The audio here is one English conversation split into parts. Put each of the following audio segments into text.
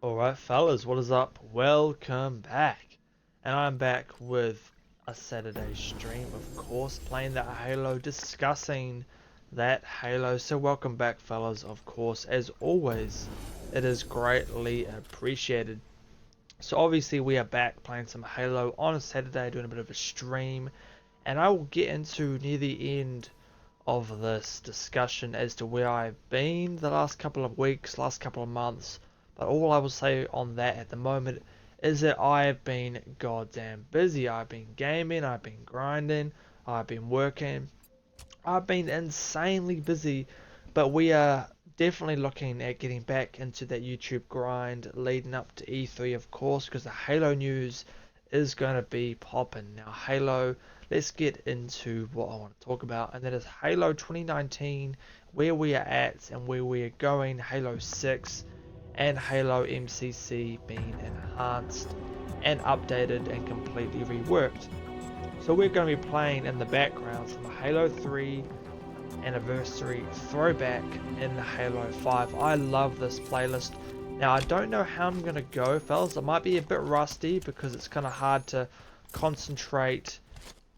Alright fellas, what is up? Welcome back. And I'm back with a Saturday stream, of course, playing that Halo, discussing that Halo. So welcome back fellas, of course, as always, it is greatly appreciated. So obviously we are back playing some Halo on a Saturday, doing a bit of a stream, and I will get into near the end of this discussion as to where I've been the last couple of weeks, last couple of months. But all I will say on that at the moment is that I have been goddamn busy. I've been gaming, I've been grinding, I've been working, I've been insanely busy. But we are definitely looking at getting back into that YouTube grind leading up to E3, of course, because the Halo news is going to be popping. Now, Halo, let's get into what I want to talk about, and that is Halo 2019, where we are at and where we are going, Halo 6 and Halo MCC being enhanced and updated and completely reworked. So we're going to be playing in the background some Halo 3 anniversary throwback in Halo 5. I love this playlist. Now I don't know how I'm going to go, fellas. It might be a bit rusty because it's kind of hard to concentrate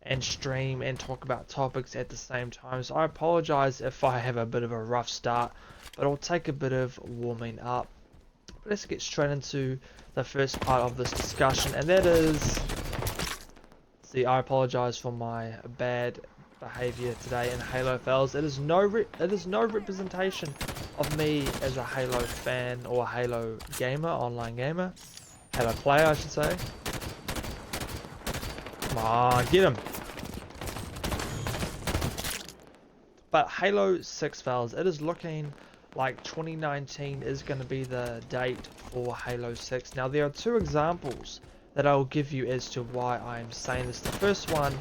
and stream and talk about topics at the same time. So I apologize if I have a bit of a rough start, but it'll take a bit of warming up. But let's get straight into the first part of this discussion, and that is... See, I apologize for my bad behavior today in Halo, fellas. It is no representation of me as a Halo fan or a Halo gamer, online gamer. Halo player, I should say. Come on, get him. But Halo 6, fellas, it is looking like 2019 is going to be the date for Halo 6. Now, there are two examples that I will give you as to why I'm saying this. The first one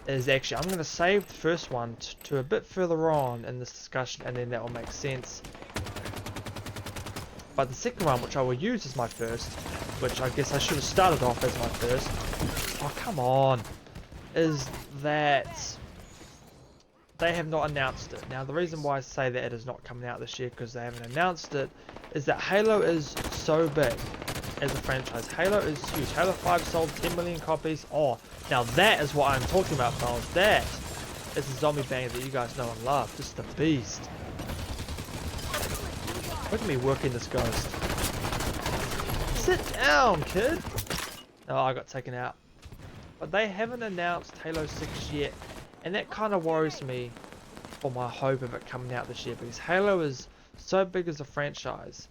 is actually, I'm going to save the first one to a bit further on in this discussion, and then that will make sense. But the second one, which I will use as my first, which I guess I should have started off as my first, oh come on, is that they have not announced it. Now the reason why I say that it is not coming out this year because they haven't announced it is that Halo is so big as a franchise. Halo is huge. Halo 5 sold 10 million copies. Oh, now that is what I'm talking about, fellas. That is the zombie banger that you guys know and love. Just a beast. Look at me working this ghost. Sit down, kid. Oh, I got taken out. But they haven't announced Halo 6 yet, and that kind of worries me for my hope of it coming out this year, because Halo is so big as a franchise.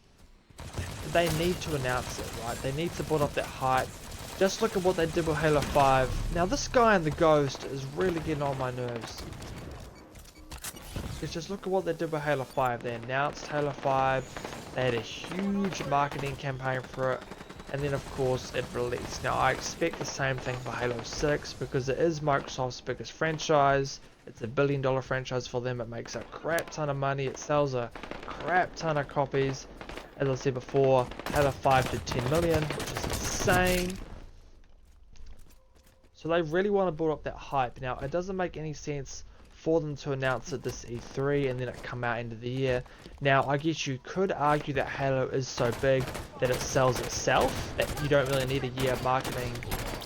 They need to announce it, right? They need to build up that hype. Just look at what they did with Halo 5. Now this guy in the ghost is really getting on my nerves. Just look at what they did with Halo 5. They announced Halo 5. They had a huge marketing campaign for it. And then of course it released. Now I expect the same thing for Halo 6 because it is Microsoft's biggest franchise. It's a $1 billion franchise for them. It makes a crap ton of money. It sells a crap ton of copies. As I said before, Halo 5 did 10 million, which is insane. So they really want to build up that hype. Now, it doesn't make any sense for them to announce it this E3 and then it come out end of the year. Now, I guess you could argue that Halo is so big that it sells itself, that you don't really need a year of marketing,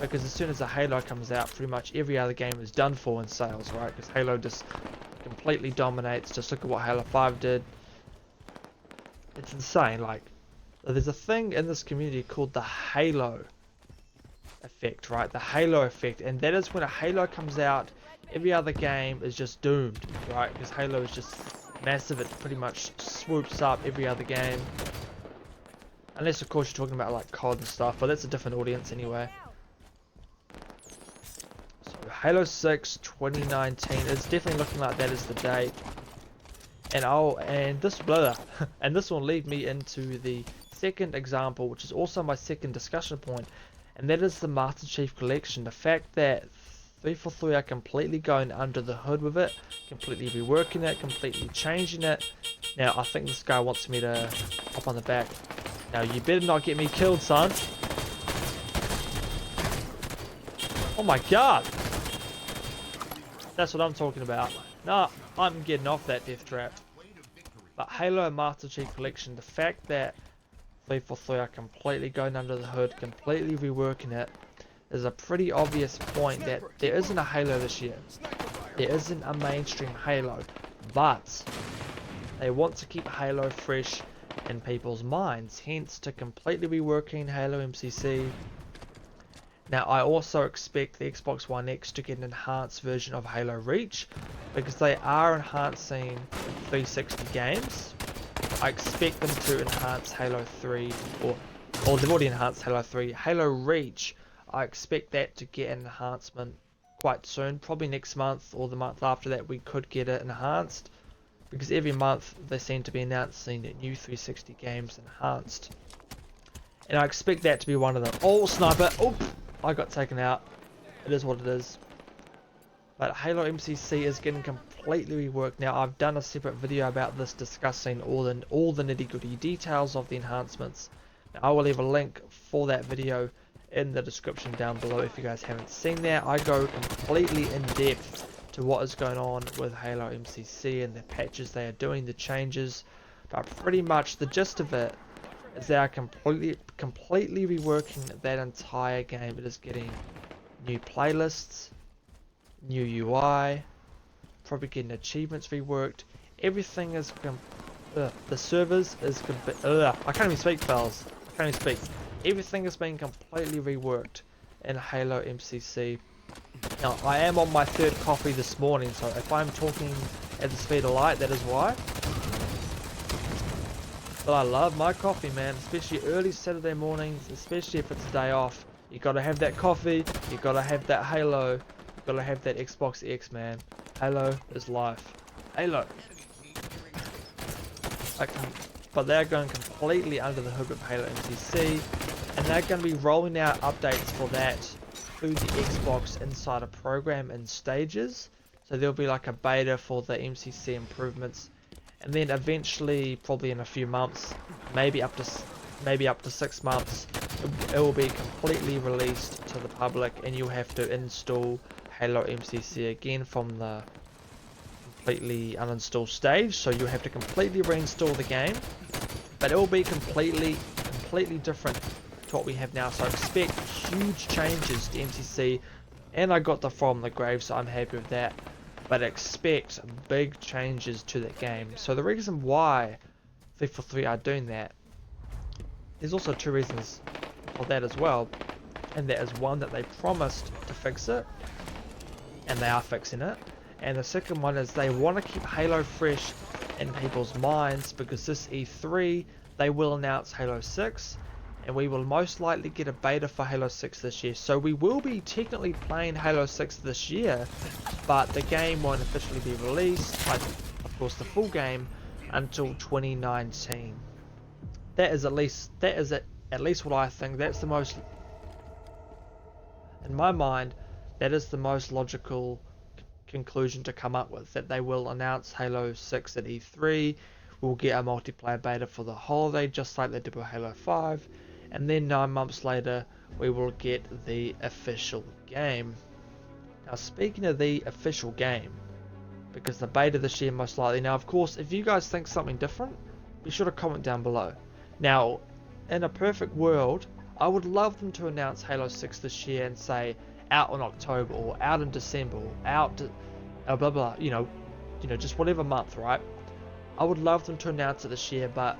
because as soon as a Halo comes out, pretty much every other game is done for in sales, right? Because Halo just completely dominates. Just look at what Halo 5 did. It's insane. Like, there's a thing in this community called the Halo effect, right? The Halo effect, and that is when a Halo comes out, every other game is just doomed, right? Because Halo is just massive. It pretty much swoops up every other game, unless of course you're talking about like COD and stuff, but that's a different audience anyway. So Halo 6 2019 is definitely looking like that is the date. And this will lead me into the second example, which is also my second discussion point, and that is the Master Chief Collection. The fact that 343 are completely going under the hood with it, completely reworking it, completely changing it. Now I think this guy wants me to hop on the back. Now you better not get me killed, son. Oh my god, that's what I'm talking about. Nah, I'm getting off that death trap. But Halo Master Chief Collection, the fact that 343 are completely going under the hood, completely reworking it, there's a pretty obvious point that there isn't a Halo this year. There isn't a mainstream Halo, but they want to keep Halo fresh in people's minds, hence to completely reworking Halo MCC. Now I also expect the Xbox One X to get an enhanced version of Halo Reach, because they are enhancing 360 games. I expect them to enhance Halo 3, or they've already enhanced Halo 3. Halo Reach, I expect that to get an enhancement quite soon, probably next month or the month after that we could get it enhanced, because every month they seem to be announcing new 360 games enhanced. And I expect that to be one of them. Oh, sniper! Oh, I got taken out. It is what it is. But Halo MCC is getting completely reworked now. I've done a separate video about this, discussing all the nitty-gritty details of the enhancements. Now, I will leave a link for that video in the description down below if you guys haven't seen that. I go completely in depth to what is going on with Halo MCC and the patches they are doing, the changes. But pretty much the gist of it is they are completely reworking that entire game. It is getting new playlists, new UI, probably getting achievements reworked. Everything is the servers is I can't even speak, fellas. I can't even speak. Everything has been completely reworked in Halo MCC. Now I am on my third coffee this morning, so if I'm talking at the speed of light, that is why. But I love my coffee, man, especially early Saturday mornings, especially if it's a day off. You gotta have that coffee, you gotta have that Halo, you gotta have that Xbox X, man. Halo is life. Halo. But they're going completely under the hood with Halo MCC, and they're going to be rolling out updates for that through the Xbox Insider program in stages. So there'll be like a beta for the MCC improvements, and then eventually, probably in a few months, maybe up to 6 months, it will be completely released to the public, and you'll have to install Halo MCC again from the completely uninstall stage. So you'll have to completely reinstall the game, but it will be completely different to what we have now. So expect huge changes to MCC, and I got the From the Grave, so I'm happy with that. But expect big changes to that game. So the reason why 343 are doing that, there's also two reasons for that as well, and that is one, that they promised to fix it, and they are fixing it. And the second one is they want to keep Halo fresh in people's minds, because this E3 they will announce Halo 6, and we will most likely get a beta for Halo 6 this year. So we will be technically playing Halo 6 this year, but the game won't officially be released, like, of course, the full game, until 2019. That is at least what I think. That's the most, in my mind, that is the most logical conclusion to come up with, that they will announce Halo 6 at E3. We'll get a multiplayer beta for the holiday, just like they did with Halo 5, and then 9 months later we will get the official game. Now, speaking of the official game, because the beta this year most likely, now of course if you guys think something different, be sure to comment down below. Now, in a perfect world, I would love them to announce Halo 6 this year and say out in October, or out in December, or out blah blah, you know, just whatever month, right? I would love them to announce it this year, but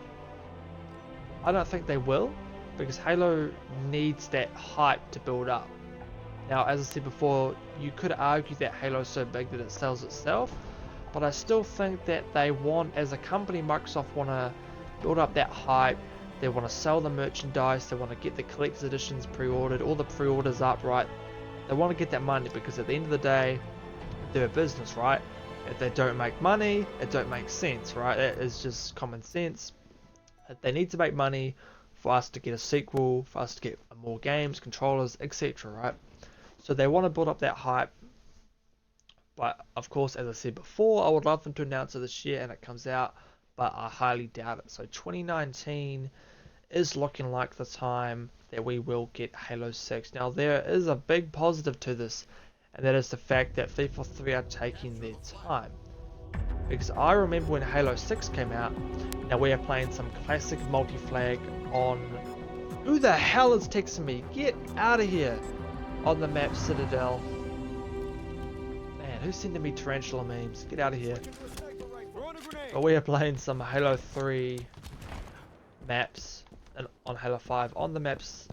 I don't think they will, because Halo needs that hype to build up. Now, as I said before, you could argue that Halo is so big that it sells itself, but I still think that they want, as a company, Microsoft want to build up that hype. They want to sell the merchandise, they want to get the collector's editions pre-ordered, all the pre-orders up, right? They want to get that money, because at the end of the day, they're a business, right? If they don't make money, it don't make sense, right? That is just common sense. They need to make money for us to get a sequel, for us to get more games, controllers, etc., right? So they want to build up that hype. But of course, as I said before, I would love them to announce it this year and it comes out, but I highly doubt it. So 2019 is looking like the time that we will get Halo 6. Now, there is a big positive to this, and that is the fact that 343 are taking their time. because I remember when Halo 6 came out. Now we are playing some classic multi-flag on... Who the hell is texting me? Get out of here! On the map Citadel. Man, who's sending me tarantula memes? Get out of here. But we are playing some Halo 3 maps and on Halo 5 on the maps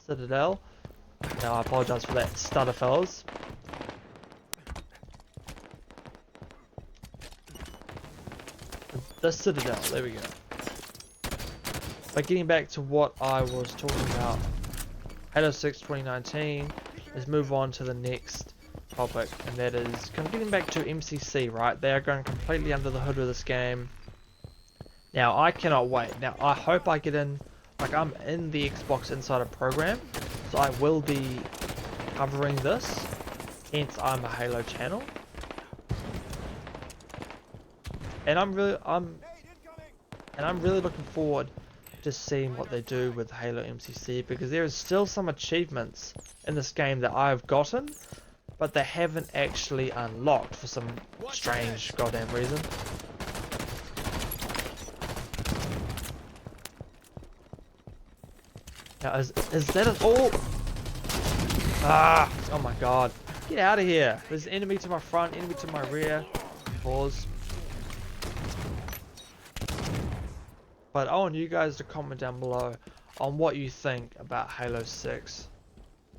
Citadel. Now I apologize for that stutter, fellas. The Citadel, there we go. But getting back to what I was talking about, Halo 6 2019, let's move on to the next topic, and that is kind of getting back to MCC, right? They are going completely under the hood of this game. Now, I cannot wait. Now, I hope I get in, like I'm in the Xbox Insider program, so I will be covering this, hence I'm a Halo channel. And I'm really looking forward to seeing what they do with Halo MCC, because there is still some achievements in this game that I've gotten, but they haven't actually unlocked for some strange goddamn reason. Now is that it all? Ah! Oh my god! Get out of here! There's an enemy to my front, enemy to my rear. Pause. But I want you guys to comment down below on what you think about Halo 6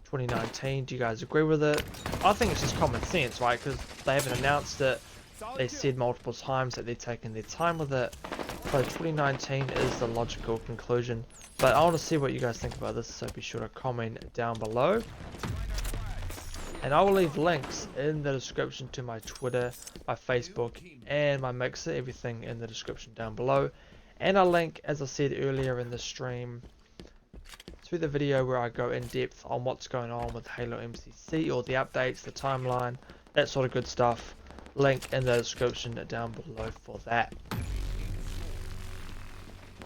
2019. Do you guys agree with it? I think it's just common sense, right? Because they haven't announced it. They said multiple times that they're taking their time with it. But 2019 is the logical conclusion. But I want to see what you guys think about this, so be sure to comment down below. And I will leave links in the description to my Twitter, my Facebook, and my Mixer. Everything in the description down below. And a link, as I said earlier in the stream, to the video where I go in depth on what's going on with Halo MCC, or the updates, the timeline, that sort of good stuff. Link in the description down below for that.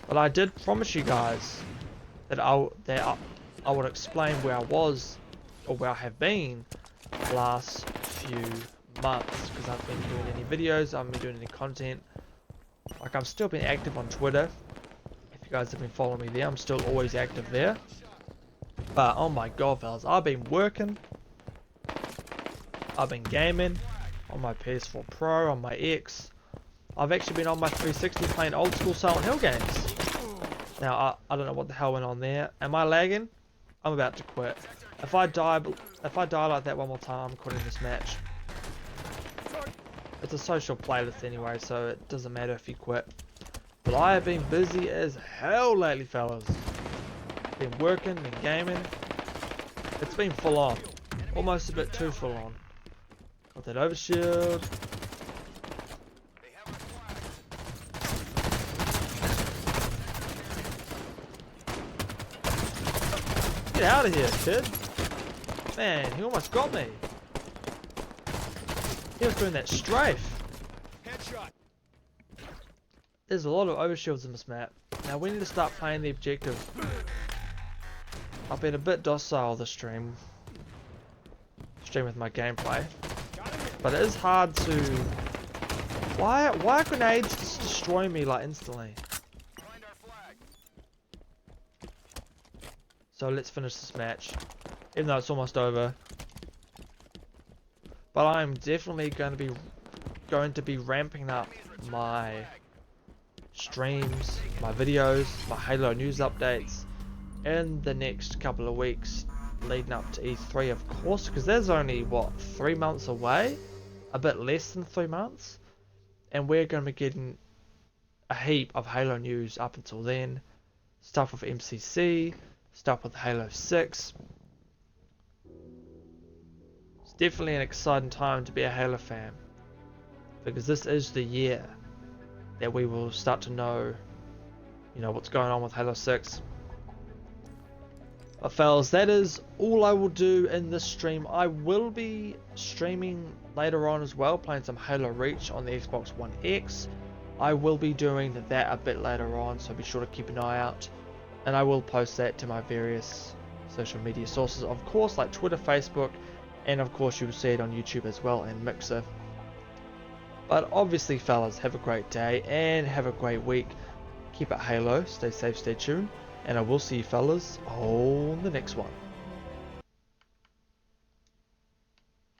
But I did promise you guys that I would explain where I was, or where I have been, the last few months, because I've been doing any videos, I haven't been doing any content. Like, I've still been active on Twitter. If you guys have been following me there, I'm still always active there. But oh my god, fellas, I've been working. I've been gaming on my PS4 Pro, on my X. I've actually been on my 360 playing old school Silent Hill games. Now, I don't know what the hell went on there. Am I lagging? I'm about to quit. If I die like that one more time, I'm quitting this match. It's a social playlist anyway, so it doesn't matter if you quit. But I have been busy as hell lately, fellas. Been working, been gaming. It's been full on. Almost a bit too full on. Got that overshield. Get out of here, kid. Man, he almost got me. He was doing that strafe. Headshot. There's a lot of overshields in this map. Now we need to start playing the objective. I've been a bit docile this stream with my gameplay, but it is hard to. Why are grenades just destroying me like instantly? So let's finish this match, even though it's almost over. But I'm definitely going to be ramping up my streams, my videos, my Halo news updates in the next couple of weeks leading up to E3, of course, because there's only what, 3 months away, a bit less than 3 months, and we're going to be getting a heap of Halo news up until then. Stuff with MCC, stuff with Halo 6. Definitely an exciting time to be a Halo fan, because this is the year that we will start to know, what's going on with Halo 6. But fellas, that is all I will do in this stream. I will be streaming later on as well, playing some Halo Reach on the Xbox One X. I will be doing that a bit later on, so be sure to keep an eye out, and I will post that to my various social media sources, of course, like Twitter, Facebook, and of course you will see it on YouTube as well, and Mixer. But obviously, fellas, have a great day and have a great week. Keep it Halo, stay safe, stay tuned, and I will see you fellas on the next one.